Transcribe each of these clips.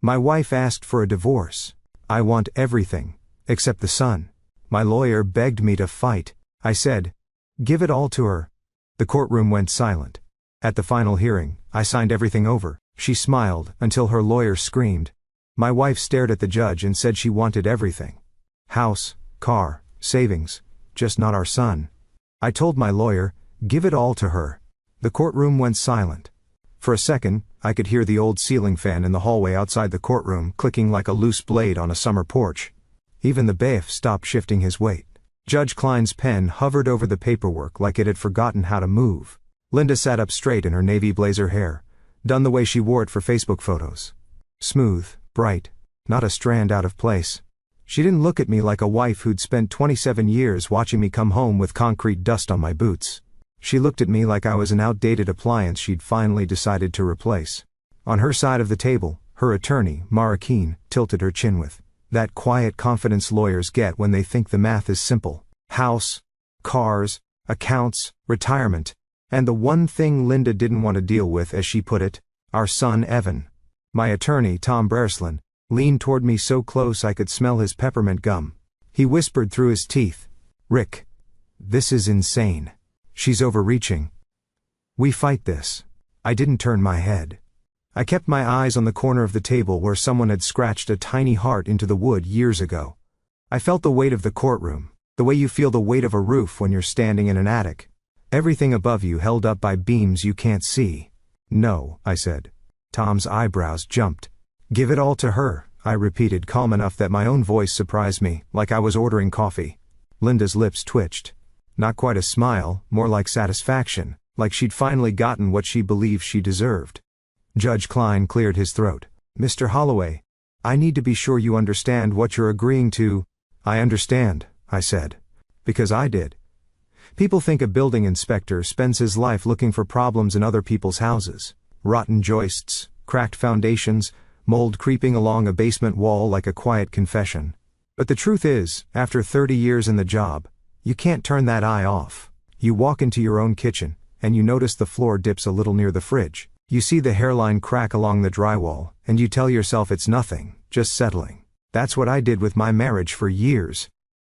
My wife asked for a divorce. I want everything, except the son. My lawyer begged me to fight. I said, give it all to her. The courtroom went silent. At the final hearing, I signed everything over. She smiled until her lawyer screamed. My wife stared at the judge and said she wanted everything. House, car, savings, just not our son. I told my lawyer, give it all to her. The courtroom went silent. For a second, I could hear the old ceiling fan in the hallway outside the courtroom clicking like a loose blade on a summer porch. Even the bailiff stopped shifting his weight. Judge Klein's pen hovered over the paperwork like it had forgotten how to move. Linda sat up straight in her navy blazer hair, done the way she wore it for Facebook photos. Smooth, bright, not a strand out of place. She didn't look at me like a wife who'd spent 27 years watching me come home with concrete dust on my boots. She looked at me like I was an outdated appliance she'd finally decided to replace. On her side of the table, her attorney, Mara Keene, tilted her chin with that quiet confidence lawyers get when they think the math is simple. House, cars, accounts, retirement, and the one thing Linda didn't want to deal with, as she put it, our son Evan. My attorney, Tom Breslin, leaned toward me so close I could smell his peppermint gum. He whispered through his teeth, Rick, this is insane. She's overreaching. We fight this. I didn't turn my head. I kept my eyes on the corner of the table where someone had scratched a tiny heart into the wood years ago. I felt the weight of the courtroom, the way you feel the weight of a roof when you're standing in an attic. Everything above you held up by beams you can't see. No, I said. Tom's eyebrows jumped. Give it all to her, I repeated, calm enough that my own voice surprised me, like I was ordering coffee. Linda's lips twitched. Not quite a smile, more like satisfaction, like she'd finally gotten what she believed she deserved. Judge Klein cleared his throat. Mr. Holloway, I need to be sure you understand what you're agreeing to. I understand, I said. Because I did. People think a building inspector spends his life looking for problems in other people's houses. Rotten joists, cracked foundations, mold creeping along a basement wall like a quiet confession. But the truth is, after 30 years in the job, you can't turn that eye off. You walk into your own kitchen, and you notice the floor dips a little near the fridge. You see the hairline crack along the drywall, and you tell yourself it's nothing, just settling. That's what I did with my marriage for years.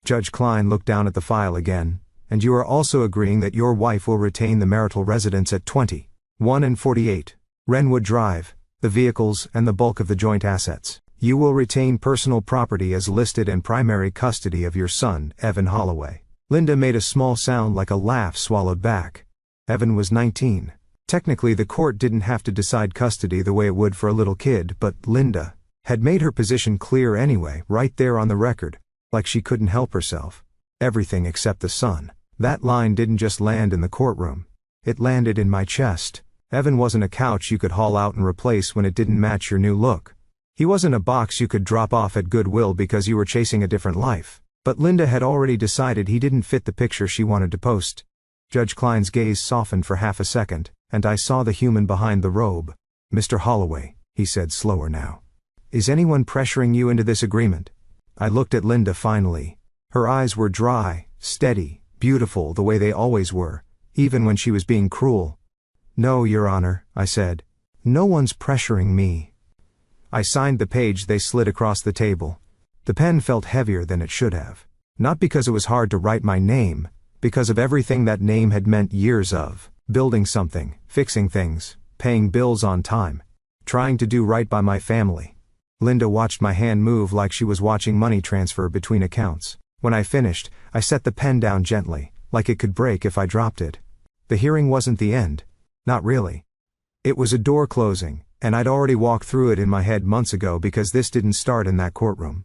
Judge Klein looked down at the file again. And you are also agreeing that your wife will retain the marital residence at 21 and 48 Renwood Drive, the vehicles and the bulk of the joint assets. You will retain personal property as listed and primary custody of your son, Evan Holloway. Linda made a small sound like a laugh swallowed back. Evan was 19. Technically the court didn't have to decide custody the way it would for a little kid, but Linda had made her position clear anyway, right there on the record, like she couldn't help herself. Everything except the son. That line didn't just land in the courtroom. It landed in my chest. Evan wasn't a couch you could haul out and replace when it didn't match your new look. He wasn't a box you could drop off at Goodwill because you were chasing a different life. But Linda had already decided he didn't fit the picture she wanted to post. Judge Klein's gaze softened for half a second, and I saw the human behind the robe. Mr. Holloway, he said slower now. Is anyone pressuring you into this agreement? I looked at Linda finally. Her eyes were dry, steady, beautiful the way they always were, even when she was being cruel. No, Your Honor, I said. No one's pressuring me. I signed the page they slid across the table. The pen felt heavier than it should have. Not because it was hard to write my name, because of everything that name had meant years of. Building something, fixing things, paying bills on time, trying to do right by my family. Linda watched my hand move like she was watching money transfer between accounts. When I finished, I set the pen down gently, like it could break if I dropped it. The hearing wasn't the end. Not really. It was a door closing, and I'd already walked through it in my head months ago because this didn't start in that courtroom.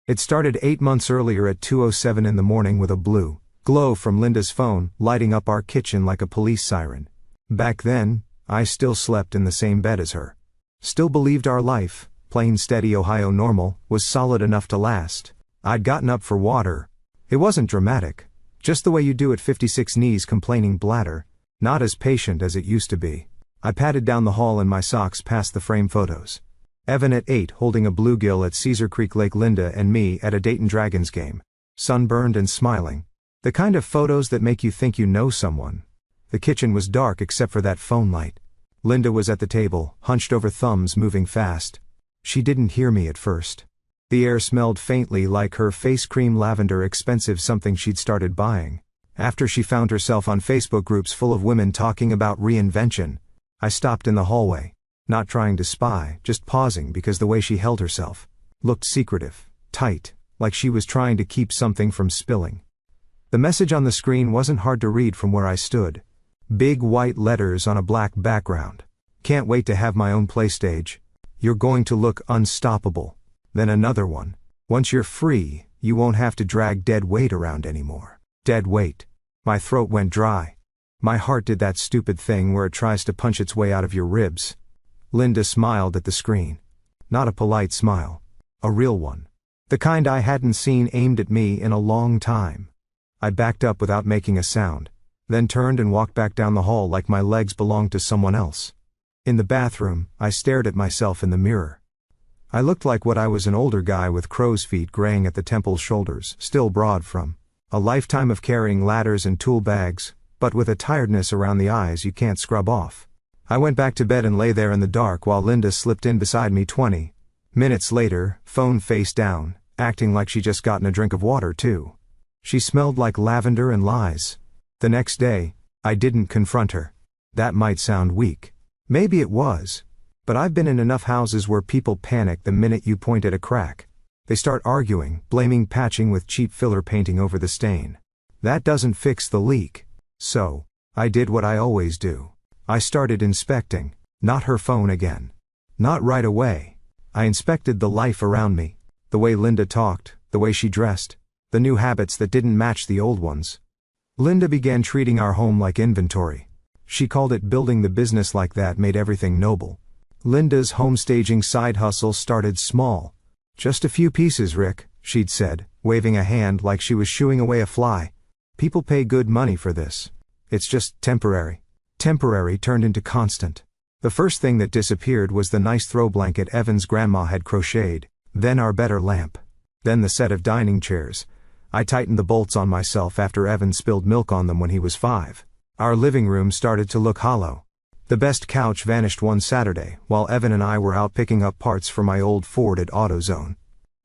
It started 8 months earlier at 2:07 in the morning with a blue glow from Linda's phone lighting up our kitchen like a police siren. Back then, I still slept in the same bed as her. Still believed our life, plain steady Ohio normal, was solid enough to last. I'd gotten up for water. It wasn't dramatic. Just the way you do at 56 knees complaining bladder. Not as patient as it used to be. I padded down the hall in my socks past the frame photos. Evan at 8 holding a bluegill at Cedar Creek Lake, Linda and me at a Dayton Dragons game. Sunburned and smiling. The kind of photos that make you think you know someone. The kitchen was dark except for that phone light. Linda was at the table, hunched over, thumbs moving fast. She didn't hear me at first. The air smelled faintly like her face cream lavender, expensive something she'd started buying. After she found herself on Facebook groups full of women talking about reinvention, I stopped in the hallway, not trying to spy, just pausing because the way she held herself looked secretive, tight, like she was trying to keep something from spilling. The message on the screen wasn't hard to read from where I stood. Big white letters on a black background. Can't wait to have my own playstage. You're going to look unstoppable. Then another one. Once you're free, you won't have to drag dead weight around anymore. Dead weight. My throat went dry. My heart did that stupid thing where it tries to punch its way out of your ribs. Linda smiled at the screen. Not a polite smile. A real one. The kind I hadn't seen aimed at me in a long time. I backed up without making a sound, then turned and walked back down the hall like my legs belonged to someone else. In the bathroom, I stared at myself in the mirror. I looked like what I was, an older guy with crow's feet graying at the temple shoulders, still broad from a lifetime of carrying ladders and tool bags, but with a tiredness around the eyes you can't scrub off. I went back to bed and lay there in the dark while Linda slipped in beside me 20 minutes later, phone face down, acting like she just gotten a drink of water too. She smelled like lavender and lies. The next day, I didn't confront her. That might sound weak. Maybe it was. But I've been in enough houses where people panic the minute you point at a crack. They start arguing, blaming patching with cheap filler painting over the stain. That doesn't fix the leak. So, I did what I always do. I started inspecting. Not her phone again. Not right away. I inspected the life around me. The way Linda talked, the way she dressed, the new habits that didn't match the old ones. Linda began treating our home like inventory. She called it building the business like that made everything noble. Linda's homestaging side hustle started small. Just a few pieces, Rick, she'd said, waving a hand like she was shooing away a fly. People pay good money for this. It's just temporary. Temporary turned into constant. The first thing that disappeared was the nice throw blanket Evan's grandma had crocheted, then our better lamp, then the set of dining chairs. I tightened the bolts on myself after Evan spilled milk on them when he was 5. Our living room started to look hollow. The best couch vanished one Saturday, while Evan and I were out picking up parts for my old Ford at AutoZone.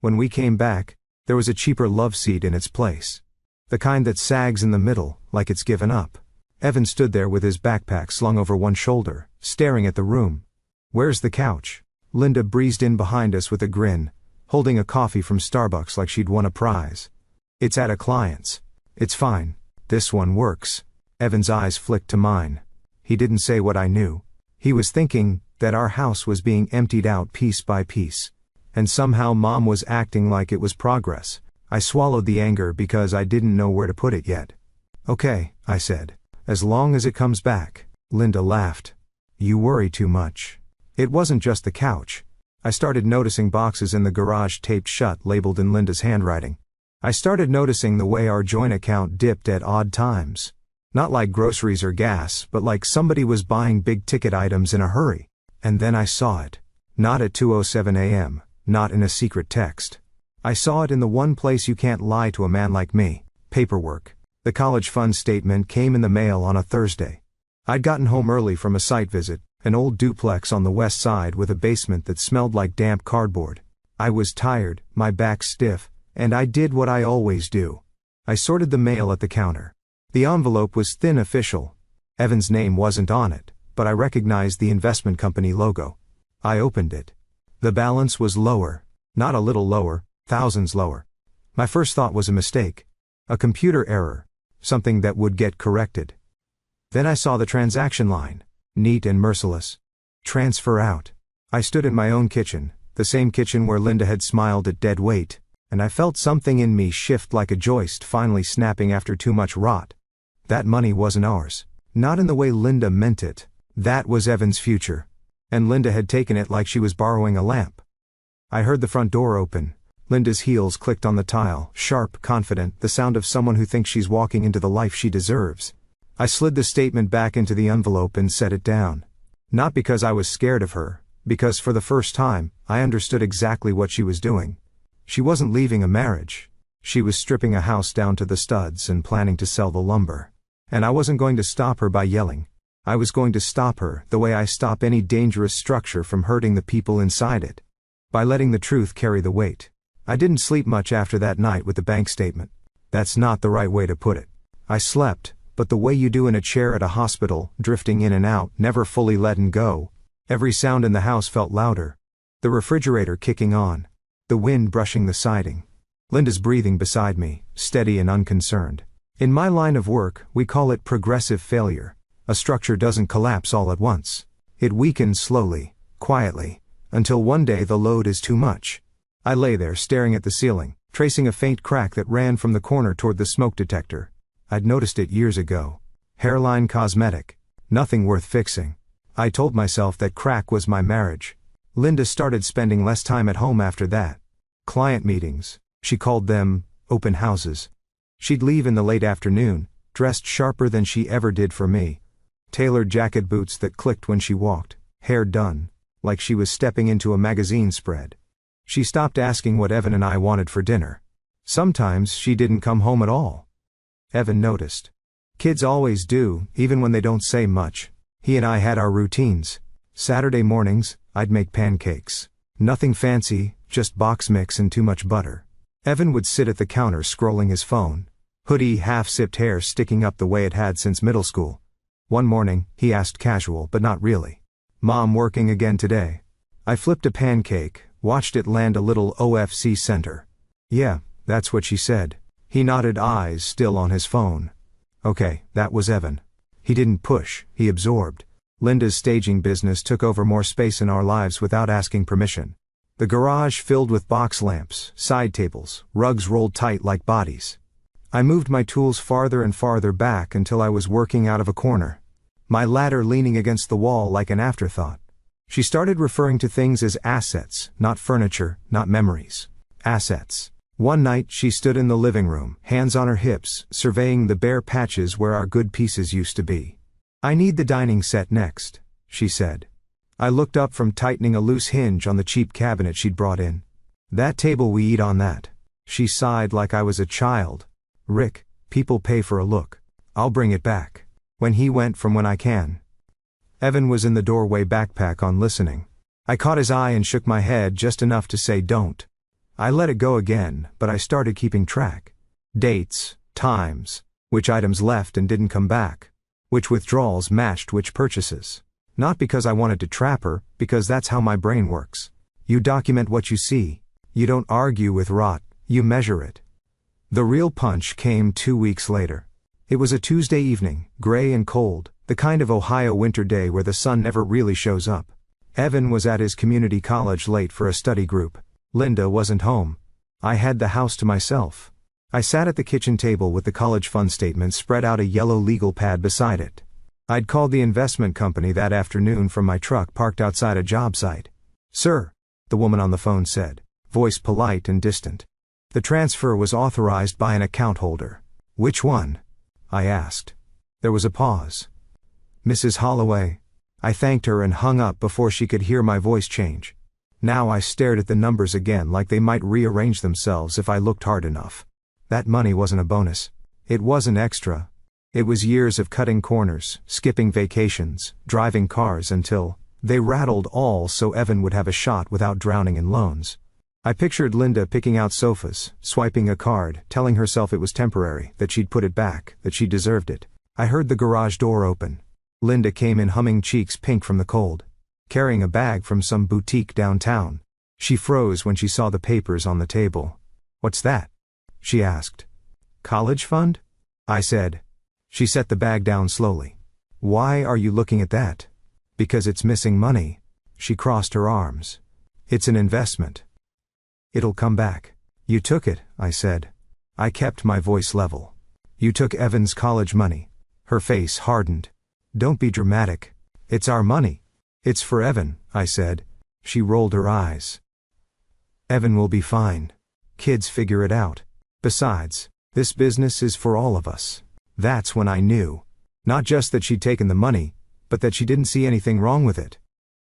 When we came back, there was a cheaper love seat in its place. The kind that sags in the middle, like it's given up. Evan stood there with his backpack slung over one shoulder, staring at the room. "Where's the couch?" Linda breezed in behind us with a grin, holding a coffee from Starbucks like she'd won a prize. "It's at a client's. It's fine. This one works." Evan's eyes flicked to mine. He didn't say what I knew. He was thinking that our house was being emptied out piece by piece. And somehow Mom was acting like it was progress. I swallowed the anger because I didn't know where to put it yet. "Okay," I said. "As long as it comes back." Linda laughed. "You worry too much." It wasn't just the couch. I started noticing boxes in the garage taped shut labeled in Linda's handwriting. I started noticing the way our joint account dipped at odd times. Not like groceries or gas, but like somebody was buying big-ticket items in a hurry. And then I saw it. Not at 2:07 a.m., not in a secret text. I saw it in the one place you can't lie to a man like me: paperwork. The college fund statement came in the mail on a Thursday. I'd gotten home early from a site visit, an old duplex on the west side with a basement that smelled like damp cardboard. I was tired, my back stiff, and I did what I always do. I sorted the mail at the counter. The envelope was thin, official. Evan's name wasn't on it, but I recognized the investment company logo. I opened it. The balance was lower. Not a little lower, thousands lower. My first thought was a mistake. A computer error. Something that would get corrected. Then I saw the transaction line. Neat and merciless. Transfer out. I stood in my own kitchen, the same kitchen where Linda had smiled at dead weight, and I felt something in me shift like a joist finally snapping after too much rot. That money wasn't ours. Not in the way Linda meant it. That was Evan's future. And Linda had taken it like she was borrowing a lamp. I heard the front door open. Linda's heels clicked on the tile, sharp, confident, the sound of someone who thinks she's walking into the life she deserves. I slid the statement back into the envelope and set it down. Not because I was scared of her, because for the first time, I understood exactly what she was doing. She wasn't leaving a marriage. She was stripping a house down to the studs and planning to sell the lumber. And I wasn't going to stop her by yelling. I was going to stop her the way I stop any dangerous structure from hurting the people inside it. By letting the truth carry the weight. I didn't sleep much after that night with the bank statement. That's not the right way to put it. I slept, but the way you do in a chair at a hospital, drifting in and out, never fully letting go. Every sound in the house felt louder. The refrigerator kicking on. The wind brushing the siding. Linda's breathing beside me, steady and unconcerned. In my line of work, we call it progressive failure. A structure doesn't collapse all at once. It weakens slowly, quietly, until one day the load is too much. I lay there staring at the ceiling, tracing a faint crack that ran from the corner toward the smoke detector. I'd noticed it years ago. Hairline cosmetic. Nothing worth fixing. I told myself that crack was my marriage. Linda started spending less time at home after that. Client meetings. She called them open houses. She'd leave in the late afternoon, dressed sharper than she ever did for me. Tailored jacket boots that clicked when she walked, hair done, like she was stepping into a magazine spread. She stopped asking what Evan and I wanted for dinner. Sometimes she didn't come home at all. Evan noticed. Kids always do, even when they don't say much. He and I had our routines. Saturday mornings, I'd make pancakes. Nothing fancy, just box mix and too much butter. Evan would sit at the counter scrolling his phone. Hoodie, half-sipped hair sticking up the way it had since middle school. One morning, he asked casual but not really. "Mom working again today?" I flipped a pancake, watched it land a little OFC center. "Yeah, that's what she said." He nodded, eyes still on his phone. Okay, that was Evan. He didn't push, he absorbed. Linda's staging business took over more space in our lives without asking permission. The garage filled with box lamps, side tables, rugs rolled tight like bodies. I moved my tools farther and farther back until I was working out of a corner. My ladder leaning against the wall like an afterthought. She started referring to things as assets, not furniture, not memories. Assets. One night she stood in the living room, hands on her hips, surveying the bare patches where our good pieces used to be. "I need the dining set next," she said. I looked up from tightening a loose hinge on the cheap cabinet she'd brought in. "That table, we eat on that." She sighed like I was a child. "Rick, people pay for a look. I'll bring it back. When he went from when I can." Evan was in the doorway, backpack on, listening. I caught his eye and shook my head just enough to say don't. I let it go again, but I started keeping track. Dates, times, which items left and didn't come back. Which withdrawals matched which purchases. Not because I wanted to trap her, because that's how my brain works. You document what you see. You don't argue with rot, you measure it. The real punch came 2 weeks later. It was a Tuesday evening, gray and cold, the kind of Ohio winter day where the sun never really shows up. Evan was at his community college late for a study group. Linda wasn't home. I had the house to myself. I sat at the kitchen table with the college fund statement spread out, a yellow legal pad beside it. I'd called the investment company that afternoon from my truck parked outside a job site. "Sir," the woman on the phone said, voice polite and distant. The transfer was authorized by an account holder. "Which one?" I asked. There was a pause. "Mrs. Holloway." I thanked her and hung up before she could hear my voice change. Now I stared at the numbers again like they might rearrange themselves if I looked hard enough. That money wasn't a bonus. It wasn't extra. It was years of cutting corners, skipping vacations, driving cars until they rattled all so Evan would have a shot without drowning in loans. I pictured Linda picking out sofas, swiping a card, telling herself it was temporary, that she'd put it back, that she deserved it. I heard the garage door open. Linda came in, humming, cheeks pink from the cold, carrying a bag from some boutique downtown. She froze when she saw the papers on the table. "What's that?" she asked. "College fund?" I said. She set the bag down slowly. "Why are you looking at that?" "Because it's missing money." She crossed her arms. "It's an investment. It'll come back." "You took it," I said. I kept my voice level. "You took Evan's college money." Her face hardened. "Don't be dramatic. It's our money." "It's for Evan," I said. She rolled her eyes. "Evan will be fine. Kids figure it out. Besides, this business is for all of us." That's when I knew. Not just that she'd taken the money, but that she didn't see anything wrong with it.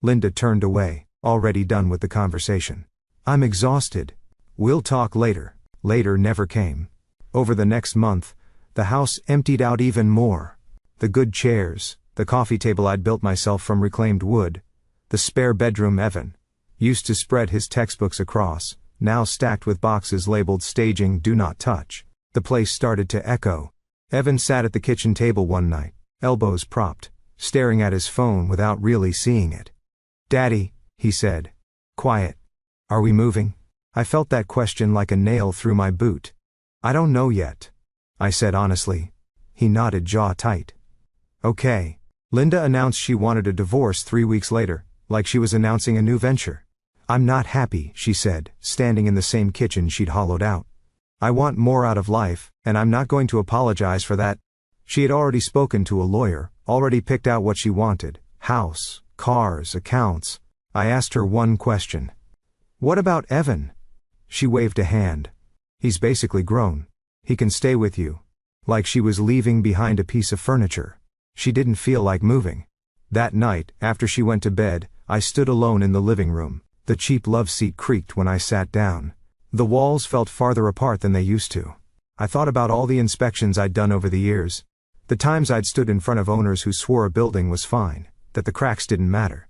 Linda turned away, already done with the conversation. "I'm exhausted. We'll talk later." Later never came. Over the next month, the house emptied out even more. The good chairs, the coffee table I'd built myself from reclaimed wood, the spare bedroom Evan. Used to spread his textbooks across, now stacked with boxes labeled staging do not touch. The place started to echo. Evan sat at the kitchen table one night, elbows propped, staring at his phone without really seeing it. "Daddy," he said. "Quiet. Are we moving?" I felt that question like a nail through my boot. "I don't know yet," I said honestly. He nodded, jaw tight. "Okay." Linda announced she wanted a divorce 3 weeks later, like she was announcing a new venture. "I'm not happy," she said, standing in the same kitchen she'd hollowed out. "I want more out of life, and I'm not going to apologize for that." She had already spoken to a lawyer, already picked out what she wanted: house, cars, accounts. I asked her one question. "What about Evan?" She waved a hand. "He's basically grown. He can stay with you." Like she was leaving behind a piece of furniture. She didn't feel like moving. That night, after she went to bed, I stood alone in the living room. The cheap love seat creaked when I sat down. The walls felt farther apart than they used to. I thought about all the inspections I'd done over the years. The times I'd stood in front of owners who swore a building was fine, that the cracks didn't matter.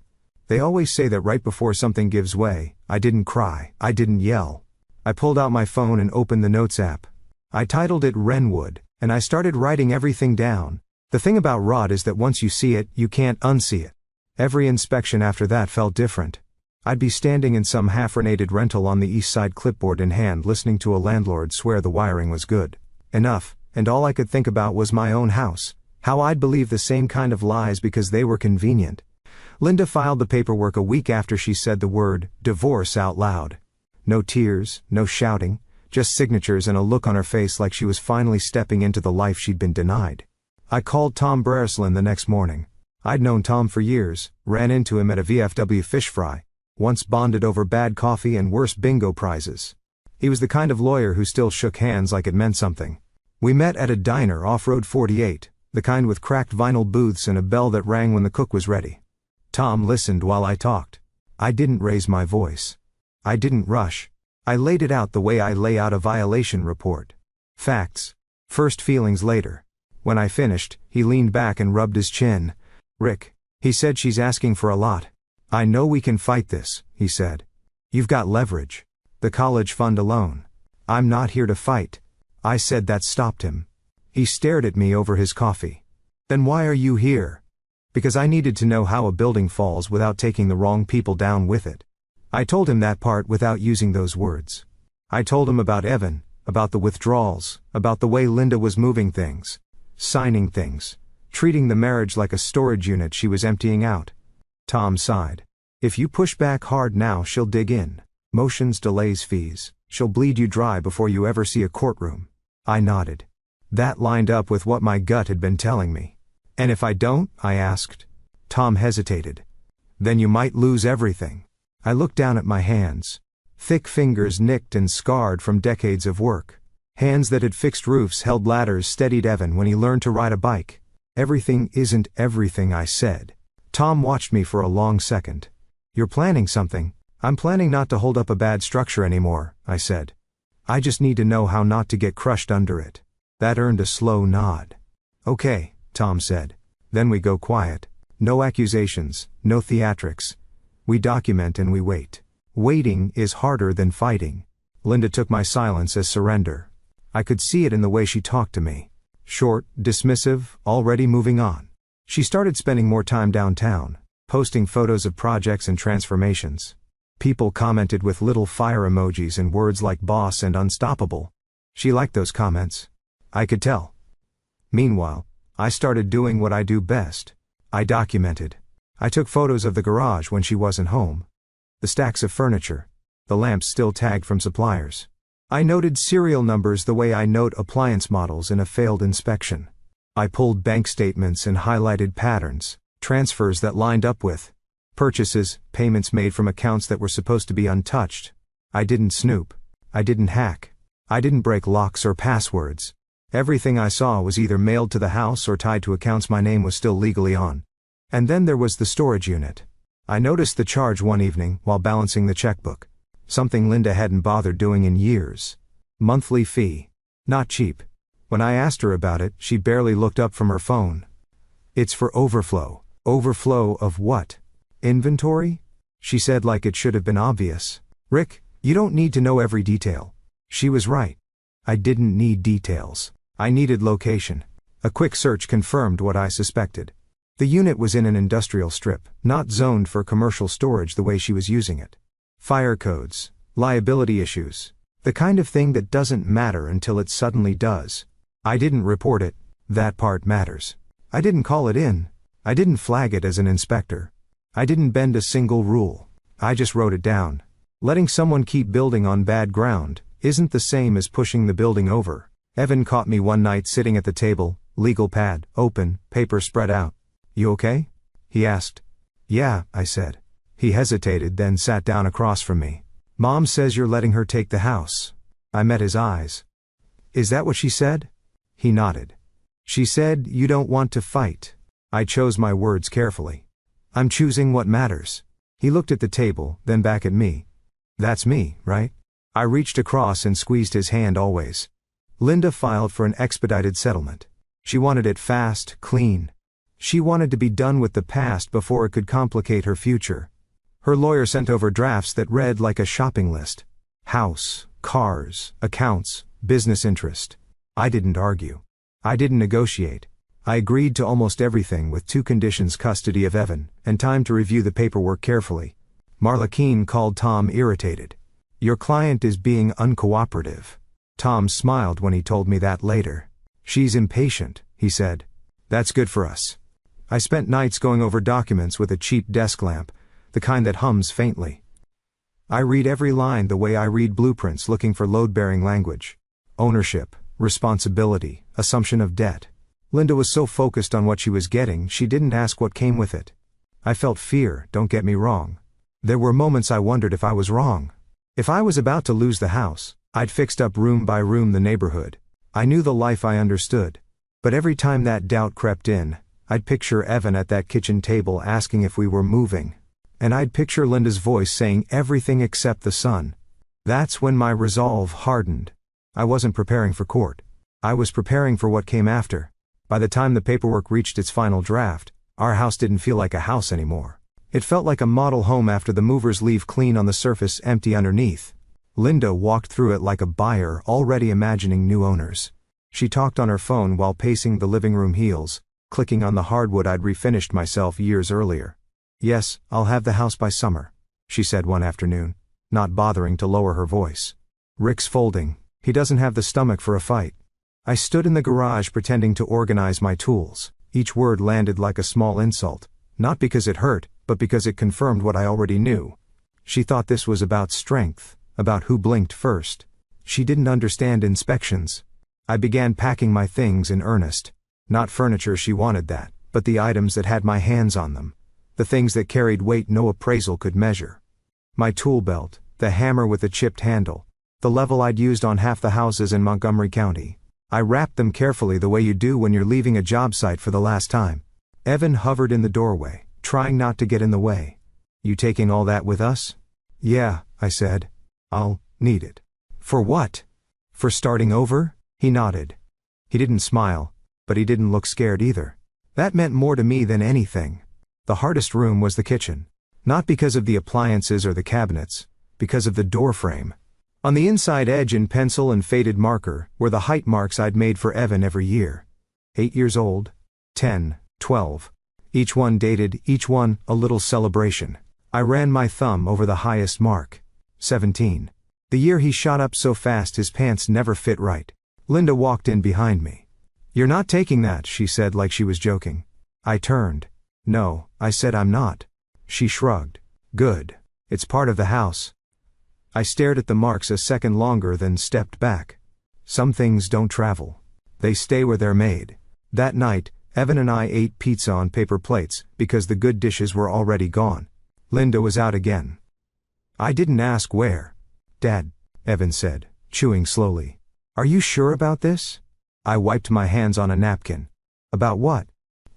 They always say that right before something gives way. I didn't cry, I didn't yell. I pulled out my phone and opened the Notes app. I titled it Wrenwood, and I started writing everything down. The thing about Rod is that once you see it, you can't unsee it. Every inspection after that felt different. I'd be standing in some half-renated rental on the east side, clipboard in hand, listening to a landlord swear the wiring was good enough, and all I could think about was my own house, how I'd believe the same kind of lies because they were convenient. Linda filed the paperwork a week after she said the word divorce out loud. No tears, no shouting, just signatures and a look on her face like she was finally stepping into the life she'd been denied. I called Tom Breslin the next morning. I'd known Tom for years, ran into him at a VFW fish fry, once bonded over bad coffee and worse bingo prizes. He was the kind of lawyer who still shook hands like it meant something. We met at a diner off Road 48, the kind with cracked vinyl booths and a bell that rang when the cook was ready. Tom listened while I talked. I didn't raise my voice. I didn't rush. I laid it out the way I lay out a violation report. Facts. First, feelings later. When I finished, he leaned back and rubbed his chin. "Rick," he said, "she's asking for a lot." "I know we can fight this," he said. "You've got leverage. The college fund alone." "I'm not here to fight." I said. That stopped him. He stared at me over his coffee. "Then why are you here?" "Because I needed to know how a building falls without taking the wrong people down with it." I told him that part without using those words. I told him about Evan, about the withdrawals, about the way Linda was moving things, signing things, treating the marriage like a storage unit she was emptying out. Tom sighed. "If you push back hard now, she'll dig in. Motions, delays, fees. She'll bleed you dry before you ever see a courtroom." I nodded. That lined up with what my gut had been telling me. "And if I don't?" I asked. Tom hesitated. "Then you might lose everything." I looked down at my hands. Thick fingers nicked and scarred from decades of work. Hands that had fixed roofs, held ladders, steadied Evan when he learned to ride a bike. "Everything isn't everything," I said. Tom watched me for a long second. "You're planning something." "I'm planning not to hold up a bad structure anymore," I said. "I just need to know how not to get crushed under it." That earned a slow nod. "Okay," Tom said. "Then we go quiet. No accusations, no theatrics. We document and we wait. Waiting is harder than fighting." Linda took my silence as surrender. I could see it in the way she talked to me. Short, dismissive, already moving on. She started spending more time downtown, posting photos of projects and transformations. People commented with little fire emojis and words like boss and unstoppable. She liked those comments. I could tell. Meanwhile, I started doing what I do best. I documented. I took photos of the garage when she wasn't home. The stacks of furniture. The lamps still tagged from suppliers. I noted serial numbers the way I note appliance models in a failed inspection. I pulled bank statements and highlighted patterns, transfers that lined up with purchases, payments made from accounts that were supposed to be untouched. I didn't snoop. I didn't hack. I didn't break locks or passwords. Everything I saw was either mailed to the house or tied to accounts my name was still legally on. And then there was the storage unit. I noticed the charge one evening while balancing the checkbook. Something Linda hadn't bothered doing in years. Monthly fee. Not cheap. When I asked her about it, she barely looked up from her phone. "It's for overflow." "Overflow of what?" "Inventory?" She said like it should have been obvious. Rick, you don't need to know every detail. She was right. I didn't need details. I needed location. A quick search confirmed what I suspected. The unit was in an industrial strip, not zoned for commercial storage the way she was using it. Fire codes, liability issues, the kind of thing that doesn't matter until it suddenly does. I didn't report it. That part matters. I didn't call it in. I didn't flag it as an inspector. I didn't bend a single rule. I just wrote it down. Letting someone keep building on bad ground isn't the same as pushing the building over. Evan caught me one night sitting at the table, legal pad open, paper spread out. You okay? He asked. Yeah, I said. He hesitated, then sat down across from me. Mom says you're letting her take the house. I met his eyes. Is that what she said? He nodded. She said you don't want to fight. I chose my words carefully. I'm choosing what matters. He looked at the table, then back at me. That's me, right? I reached across and squeezed his hand always. Linda filed for an expedited settlement. She wanted it fast, clean. She wanted to be done with the past before it could complicate her future. Her lawyer sent over drafts that read like a shopping list. House, cars, accounts, business interest. I didn't argue. I didn't negotiate. I agreed to almost everything with 2 conditions: custody of Evan, and time to review the paperwork carefully. Marla Keene called Tom irritated. Your client is being uncooperative. Tom smiled when he told me that later. She's impatient, he said. That's good for us. I spent nights going over documents with a cheap desk lamp, the kind that hums faintly. I read every line the way I read blueprints looking for load-bearing language. Ownership, responsibility, assumption of debt. Linda was so focused on what she was getting, she didn't ask what came with it. I felt fear, don't get me wrong. There were moments I wondered if I was wrong. If I was about to lose the house, I'd fixed up room by room the neighborhood. I knew the life I understood. But every time that doubt crept in, I'd picture Evan at that kitchen table asking if we were moving. And I'd picture Linda's voice saying everything except the sun. That's when my resolve hardened. I wasn't preparing for court. I was preparing for what came after. By the time the paperwork reached its final draft, our house didn't feel like a house anymore. It felt like a model home after the movers leave, clean on the surface, empty underneath. Linda walked through it like a buyer already imagining new owners. She talked on her phone while pacing the living room heels, clicking on the hardwood I'd refinished myself years earlier. Yes, I'll have the house by summer, she said one afternoon, not bothering to lower her voice. Rick's folding. He doesn't have the stomach for a fight. I stood in the garage pretending to organize my tools. Each word landed like a small insult, not because it hurt, but because it confirmed what I already knew. She thought this was about strength, about who blinked first. She didn't understand inspections. I began packing my things in earnest. Not furniture, she wanted that, but the items that had my hands on them. The things that carried weight no appraisal could measure. My tool belt, the hammer with the chipped handle, the level I'd used on half the houses in Montgomery County. I wrapped them carefully the way you do when you're leaving a job site for the last time. Evan hovered in the doorway, trying not to get in the way. You taking all that with us? Yeah, I said. I'll need it. For what? For starting over? He nodded. He didn't smile, but he didn't look scared either. That meant more to me than anything. The hardest room was the kitchen. Not because of the appliances or the cabinets, because of the door frame. On the inside edge in pencil and faded marker were the height marks I'd made for Evan every year. 8 years old, 10, 12. Each one dated, each one a little celebration. I ran my thumb over the highest mark. 17. The year he shot up so fast his pants never fit right. Linda walked in behind me. You're not taking that, she said like she was joking. I turned. No, I said I'm not. She shrugged. Good. It's part of the house. I stared at the marks a second longer, then stepped back. Some things don't travel. They stay where they're made. That night, Evan and I ate pizza on paper plates, because the good dishes were already gone. Linda was out again. I didn't ask where. Dad, Evan said, chewing slowly. Are you sure about this? I wiped my hands on a napkin. About what?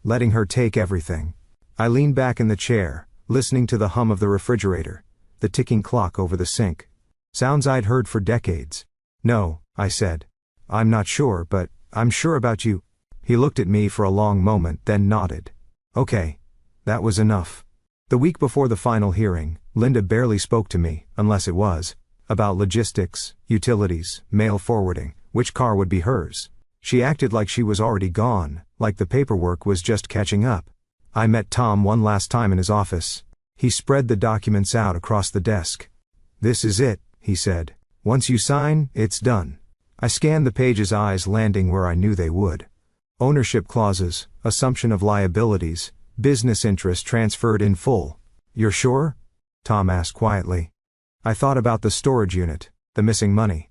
Letting her take everything. I leaned back in the chair, listening to the hum of the refrigerator, the ticking clock over the sink. Sounds I'd heard for decades. No, I said. I'm not sure, but I'm sure about you. He looked at me for a long moment, then nodded. Okay. That was enough. The week before the final hearing, Linda barely spoke to me, unless it was about logistics, utilities, mail forwarding, which car would be hers. She acted like she was already gone, like the paperwork was just catching up. I met Tom one last time in his office. He spread the documents out across the desk. "This is it," he said. "Once you sign, it's done." I scanned the pages, eyes landing where I knew they would. Ownership clauses, assumption of liabilities, business interest transferred in full. "You're sure?" Tom asked quietly. I thought about the storage unit, the missing money.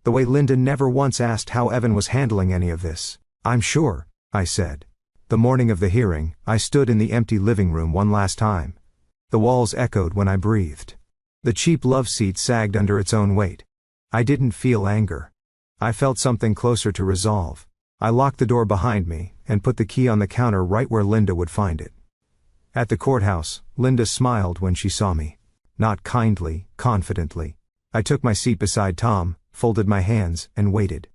The way Linda never once asked how Evan was handling any of this. "I'm sure," I said. The morning of the hearing, I stood in the empty living room one last time. The walls echoed when I breathed. The cheap love seat sagged under its own weight. I didn't feel anger. I felt something closer to resolve. I locked the door behind me, and put the key on the counter right where Linda would find it. At the courthouse, Linda smiled when she saw me. Not kindly, confidently. I took my seat beside Tom, folded my hands, and waited.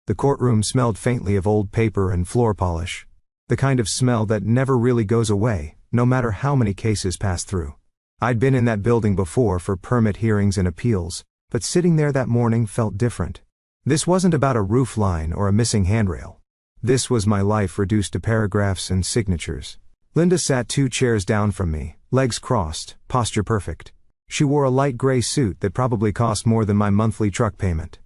The courtroom smelled faintly of old paper and floor polish. The kind of smell that never really goes away, no matter how many cases pass through. I'd been in that building before for permit hearings and appeals, but sitting there that morning felt different. This wasn't about a roof line or a missing handrail. This was my life reduced to paragraphs and signatures. Linda sat 2 chairs down from me, legs crossed, posture perfect. She wore a light gray suit that probably cost more than my monthly truck payment.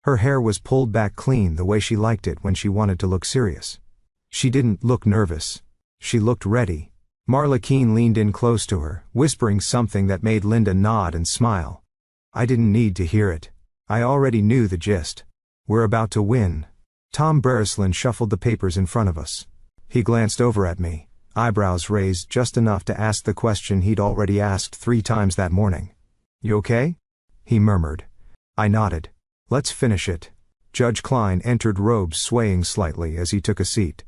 Her hair was pulled back clean the way she liked it when she wanted to look serious. She didn't look nervous. She looked ready. Marla Keene leaned in close to her, whispering something that made Linda nod and smile. I didn't need to hear it. I already knew the gist. "We're about to win." Tom Bereslin shuffled the papers in front of us. He glanced over at me, eyebrows raised just enough to ask the question he'd already asked 3 times that morning. "You okay?" he murmured. I nodded. "Let's finish it." Judge Klein entered, robes swaying slightly as he took a seat.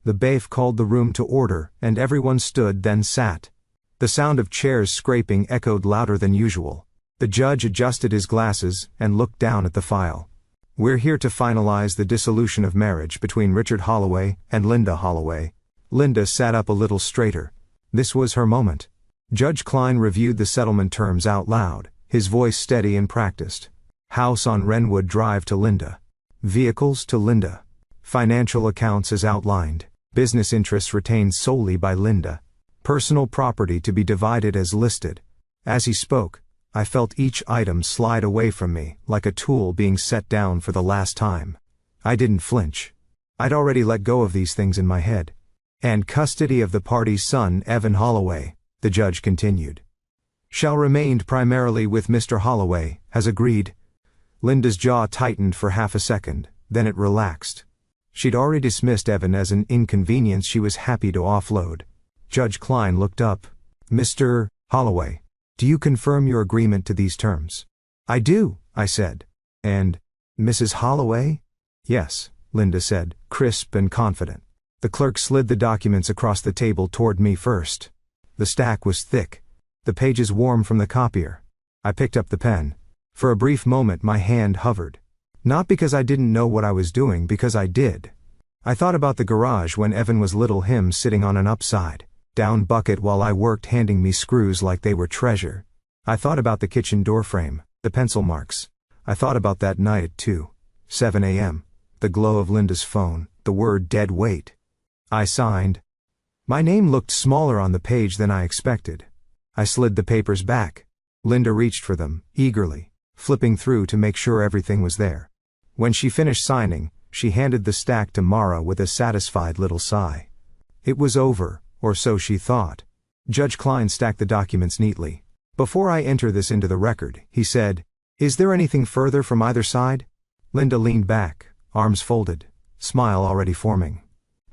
The bailiff called the room to order, and everyone stood then sat. The sound of chairs scraping echoed louder than usual. The judge adjusted his glasses and looked down at the file. "We're here to finalize the dissolution of marriage between Richard Holloway and Linda Holloway." Linda sat up a little straighter. This was her moment. Judge Klein reviewed the settlement terms out loud, his voice steady and practiced. House on Renwood Drive to Linda. Vehicles to Linda. Financial accounts as outlined. Business interests retained solely by Linda. Personal property to be divided as listed. As he spoke, I felt each item slide away from me, like a tool being set down for the last time. I didn't flinch. I'd already let go of these things in my head. "And custody of the party's son, Evan Holloway," the judge continued, "shall remain primarily with Mr. Holloway, has agreed." Linda's jaw tightened for half a second, then it relaxed. She'd already dismissed Evan as an inconvenience she was happy to offload. Judge Klein looked up. "Mr. Holloway, do you confirm your agreement to these terms?" "I do," I said. "And Mrs. Holloway?" "Yes," Linda said, crisp and confident. The clerk slid the documents across the table toward me first. The stack was thick. The pages warm from the copier. I picked up the pen. For a brief moment my hand hovered. Not because I didn't know what I was doing, because I did. I thought about the garage when Evan was little, him sitting on an upside down bucket while I worked, handing me screws like they were treasure. I thought about the kitchen door frame, the pencil marks. I thought about that night at 2:07 a.m., the glow of Linda's phone, the word dead weight. I signed. My name looked smaller on the page than I expected. I slid the papers back. Linda reached for them, eagerly, flipping through to make sure everything was there. When she finished signing, she handed the stack to Mara with a satisfied little sigh. It was over, or so she thought. Judge Klein stacked the documents neatly. "Before I enter this into the record," he said, "is there anything further from either side?" Linda leaned back, arms folded, smile already forming.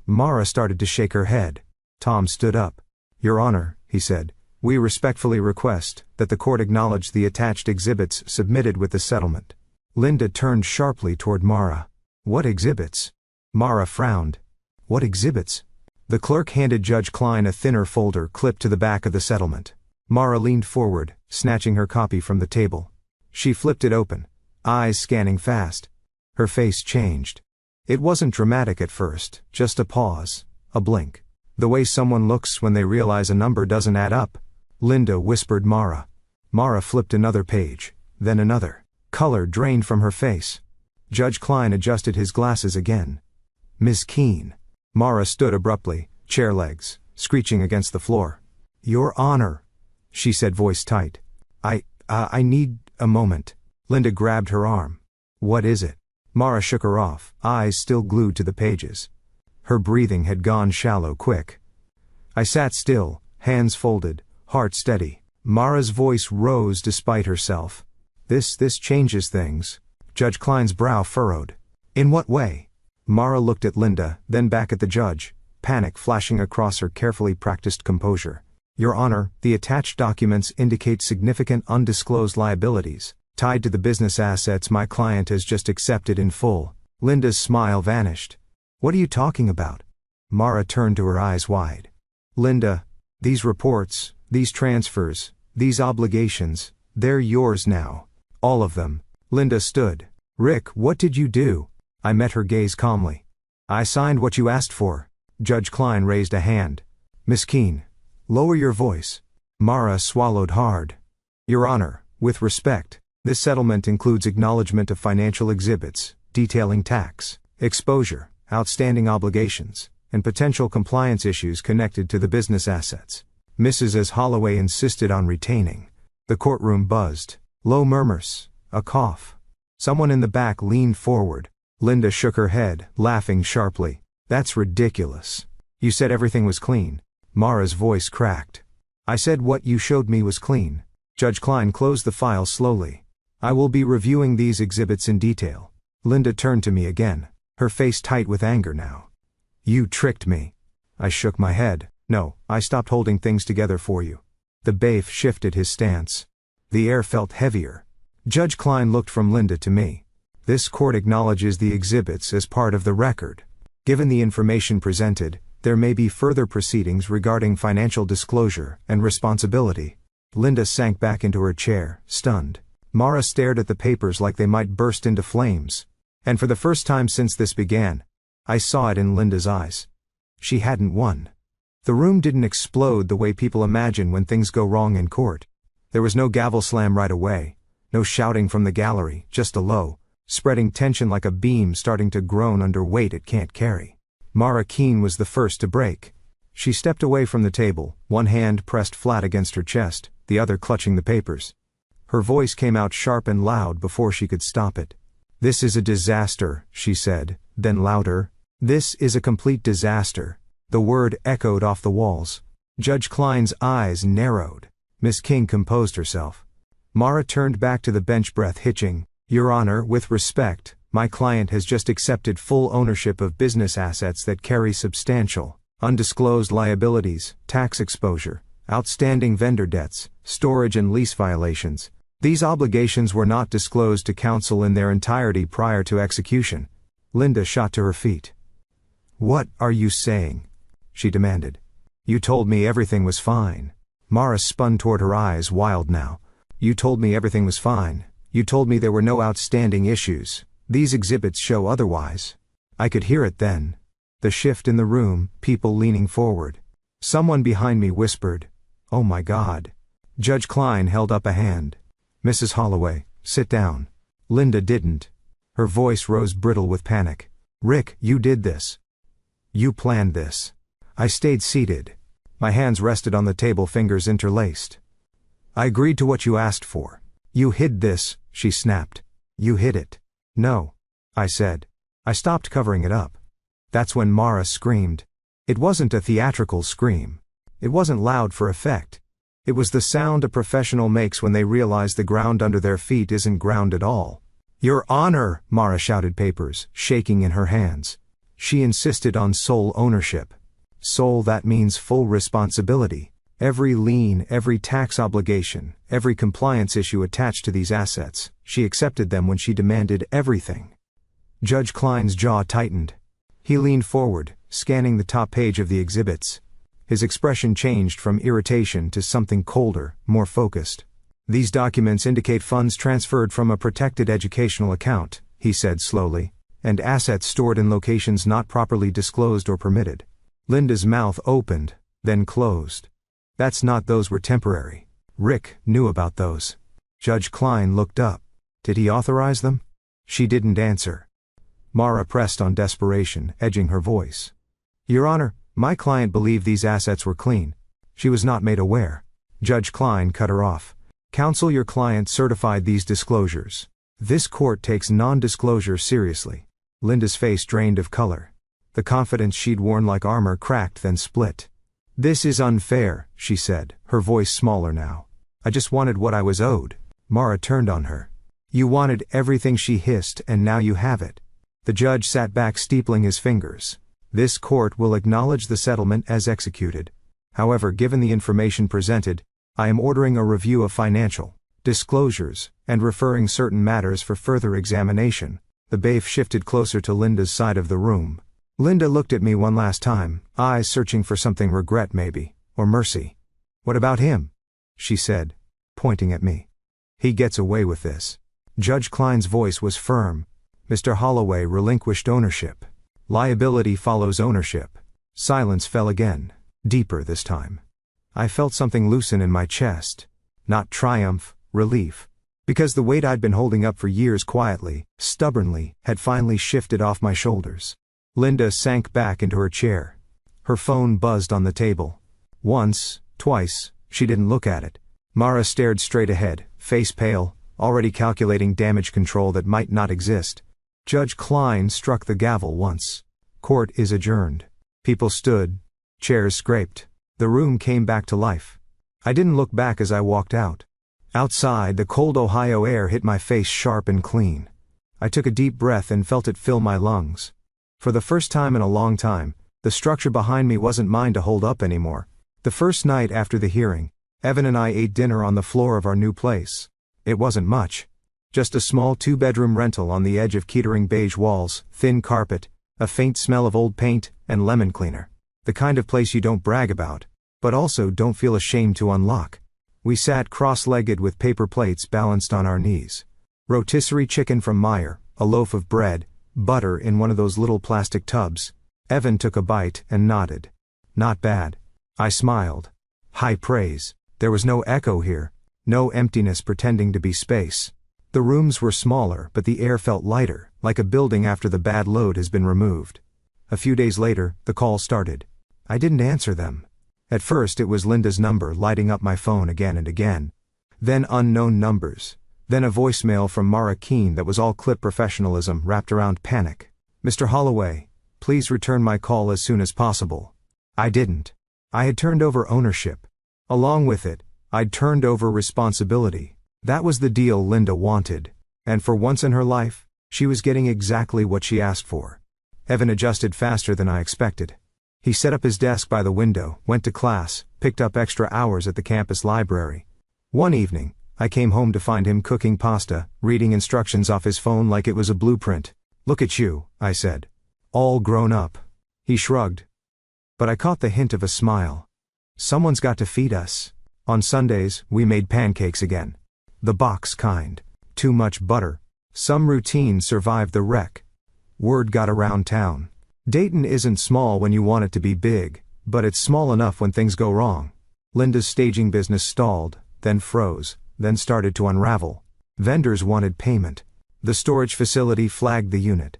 Mara started to shake her head. Tom stood up. "Your Honor," he said, "we respectfully request that the court acknowledge the attached exhibits submitted with the settlement." Linda turned sharply toward Mara. "What exhibits?" Mara frowned. "What exhibits?" The clerk handed Judge Klein a thinner folder clipped to the back of the settlement. Mara leaned forward, snatching her copy from the table. She flipped it open, eyes scanning fast. Her face changed. It wasn't dramatic at first, just a pause, a blink. The way someone looks when they realize a number doesn't add up. Linda whispered Mara, Mara flipped another page, then another. Color drained from her face. Judge Klein adjusted his glasses again. Ms. Keene. Mara stood abruptly, chair legs, screeching against the floor. Your Honor, she said, voice tight. I need a moment. Linda grabbed her arm. What is it? Mara shook her off, eyes still glued to the pages. Her breathing had gone shallow quick. I sat still, hands folded, heart steady. Mara's voice rose despite herself. This changes things. Judge Klein's brow furrowed. In what way? Mara looked at Linda, then back at the judge, panic flashing across her carefully practiced composure. Your Honor, the attached documents indicate significant undisclosed liabilities, tied to the business assets my client has just accepted in full. Linda's smile vanished. What are you talking about? Mara turned to her eyes wide. Linda, these reports, these transfers, these obligations, they're yours now. All of them. Linda stood. Rick, what did you do? I met her gaze calmly. I signed what you asked for. Judge Klein raised a hand. Miss Keene, lower your voice. Mara swallowed hard. Your Honor, with respect, this settlement includes acknowledgement of financial exhibits, detailing tax, exposure, outstanding obligations, and potential compliance issues connected to the business assets. Mrs. S. Holloway insisted on retaining. The courtroom buzzed. Low murmurs. A cough. Someone in the back leaned forward. Linda shook her head, laughing sharply. That's ridiculous. You said everything was clean. Mara's voice cracked. I said what you showed me was clean. Judge Klein closed the file slowly. I will be reviewing these exhibits in detail. Linda turned to me again, her face tight with anger now. You tricked me. I shook my head. No, I stopped holding things together for you. The bailiff shifted his stance. The air felt heavier. Judge Klein looked from Linda to me. This court acknowledges the exhibits as part of the record. Given the information presented, there may be further proceedings regarding financial disclosure and responsibility. Linda sank back into her chair, stunned. Mara stared at the papers like they might burst into flames. And for the first time since this began, I saw it in Linda's eyes. She hadn't won. The room didn't explode the way people imagine when things go wrong in court. There was no gavel slam right away, no shouting from the gallery, just a low, spreading tension like a beam starting to groan under weight it can't carry. Mara Keene was the first to break. She stepped away from the table, one hand pressed flat against her chest, the other clutching the papers. Her voice came out sharp and loud before she could stop it. This is a disaster, she said, then louder. This is a complete disaster. The word echoed off the walls. Judge Klein's eyes narrowed. Miss King composed herself. Mara turned back to the bench, breath hitching. Your Honor, with respect, my client has just accepted full ownership of business assets that carry substantial, undisclosed liabilities, tax exposure, outstanding vendor debts, storage and lease violations. These obligations were not disclosed to counsel in their entirety prior to execution. Linda shot to her feet. What are you saying? She demanded. You told me everything was fine. Mara spun toward her, eyes wild now. You told me everything was fine. You told me there were no outstanding issues. These exhibits show otherwise. I could hear it then. The shift in the room, people leaning forward. Someone behind me whispered, "Oh my God." Judge Klein held up a hand. Mrs. Holloway, sit down. Linda didn't. Her voice rose brittle with panic. Rick, you did this. You planned this. I stayed seated. My hands rested on the table, fingers interlaced. I agreed to what you asked for. You hid this, she snapped. You hid it. No, I said. I stopped covering it up. That's when Mara screamed. It wasn't a theatrical scream. It wasn't loud for effect. It was the sound a professional makes when they realize the ground under their feet isn't ground at all. Your Honor, Mara shouted, papers shaking in her hands. She insisted on sole ownership. Sole, that means full responsibility. Every lien, every tax obligation, every compliance issue attached to these assets, she accepted them when she demanded everything. Judge Klein's jaw tightened. He leaned forward, scanning the top page of the exhibits. His expression changed from irritation to something colder, more focused. These documents indicate funds transferred from a protected educational account, he said slowly, and assets stored in locations not properly disclosed or permitted. Linda's mouth opened, then closed. That's not, those were temporary. Rick knew about those. Judge Klein looked up. Did he authorize them? She didn't answer. Mara pressed on desperation, edging her voice. Your Honor, my client believed these assets were clean. She was not made aware. Judge Klein cut her off. Counsel, your client certified these disclosures. This court takes non-disclosure seriously. Linda's face drained of color. The confidence she'd worn like armor cracked then split. This is unfair, she said, her voice smaller now. I just wanted what I was owed. Mara turned on her. You wanted everything, she hissed, and now you have it. The judge sat back, steepling his fingers. This court will acknowledge the settlement as executed. However, given the information presented, I am ordering a review of financial disclosures and referring certain matters for further examination. The bailiff shifted closer to Linda's side of the room. Linda looked at me one last time, eyes searching for something, regret maybe, or mercy. What about him? She said, pointing at me. He gets away with this. Judge Klein's voice was firm. Mr. Holloway relinquished ownership. Liability follows ownership. Silence fell again, deeper this time. I felt something loosen in my chest. Not triumph, relief. Because the weight I'd been holding up for years quietly, stubbornly, had finally shifted off my shoulders. Linda sank back into her chair. Her phone buzzed on the table. Once, twice, she didn't look at it. Mara stared straight ahead, face pale, already calculating damage control that might not exist. Judge Klein struck the gavel once. Court is adjourned. People stood. Chairs scraped. The room came back to life. I didn't look back as I walked out. Outside, the cold Ohio air hit my face sharp and clean. I took a deep breath and felt it fill my lungs. For the first time in a long time, the structure behind me wasn't mine to hold up anymore. The first night after the hearing, Evan and I ate dinner on the floor of our new place. It wasn't much. Just a small 2-bedroom rental on the edge of Kettering, beige walls, thin carpet, a faint smell of old paint, and lemon cleaner. The kind of place you don't brag about, but also don't feel ashamed to unlock. We sat cross-legged with paper plates balanced on our knees. Rotisserie chicken from Meyer, a loaf of bread, butter in one of those little plastic tubs. Evan took a bite and nodded. Not bad. I smiled. High praise. There was no echo here. No emptiness pretending to be space. The rooms were smaller, but the air felt lighter, like a building after the bad load has been removed. A few days later, the call started. I didn't answer them. At first it was Linda's number lighting up my phone again and again. Then unknown numbers. Then a voicemail from Mara Keene that was all clip professionalism wrapped around panic. Mr. Holloway, please return my call as soon as possible. I didn't. I had turned over ownership. Along with it, I'd turned over responsibility. That was the deal Linda wanted. And for once in her life, she was getting exactly what she asked for. Evan adjusted faster than I expected. He set up his desk by the window, went to class, picked up extra hours at the campus library. One evening, I came home to find him cooking pasta, reading instructions off his phone like it was a blueprint. Look at you, I said. All grown up. He shrugged. But I caught the hint of a smile. Someone's got to feed us. On Sundays, we made pancakes again. The box kind. Too much butter. Some routine survived the wreck. Word got around town. Dayton isn't small when you want it to be big, but it's small enough when things go wrong. Linda's staging business stalled, then froze, then started to unravel. Vendors wanted payment. The storage facility flagged the unit.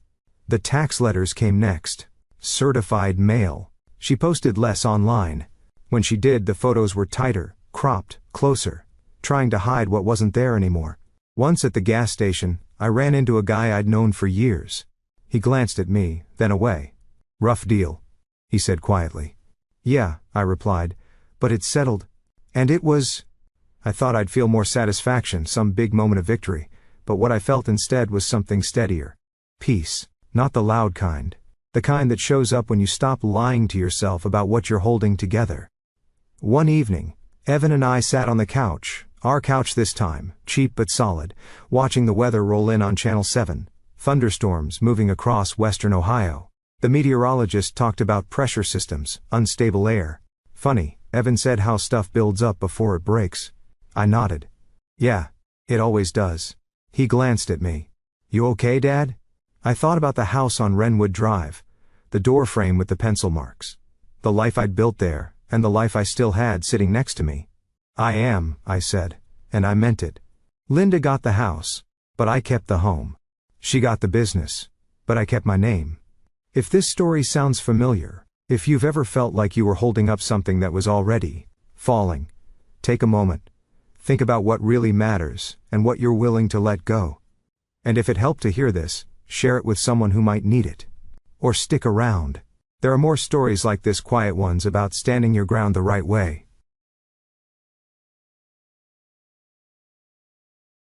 The tax letters came next. Certified mail. She posted less online. When she did, the photos were tighter, cropped, closer, trying to hide what wasn't there anymore. Once at the gas station, I ran into a guy I'd known for years. He glanced at me, then away. Rough deal, he said quietly. Yeah, I replied, but it's settled. And it was... I thought I'd feel more satisfaction, some big moment of victory, but what I felt instead was something steadier. Peace, not the loud kind. The kind that shows up when you stop lying to yourself about what you're holding together. One evening, Evan and I sat on the couch, our couch this time, cheap but solid, watching the weather roll in on Channel 7, thunderstorms moving across western Ohio. The meteorologist talked about pressure systems, unstable air. Funny, Evan said how stuff builds up before it breaks. I nodded. Yeah, it always does. He glanced at me. You okay, Dad? I thought about the house on Wrenwood Drive, the door frame with the pencil marks, the life I'd built there, and the life I still had sitting next to me. I am, I said, and I meant it. Linda got the house, but I kept the home. She got the business, but I kept my name. If this story sounds familiar, if you've ever felt like you were holding up something that was already falling, take a moment. Think about what really matters and what you're willing to let go. And if it helped to hear this, share it with someone who might need it. Or stick around. There are more stories like this, quiet ones about standing your ground the right way.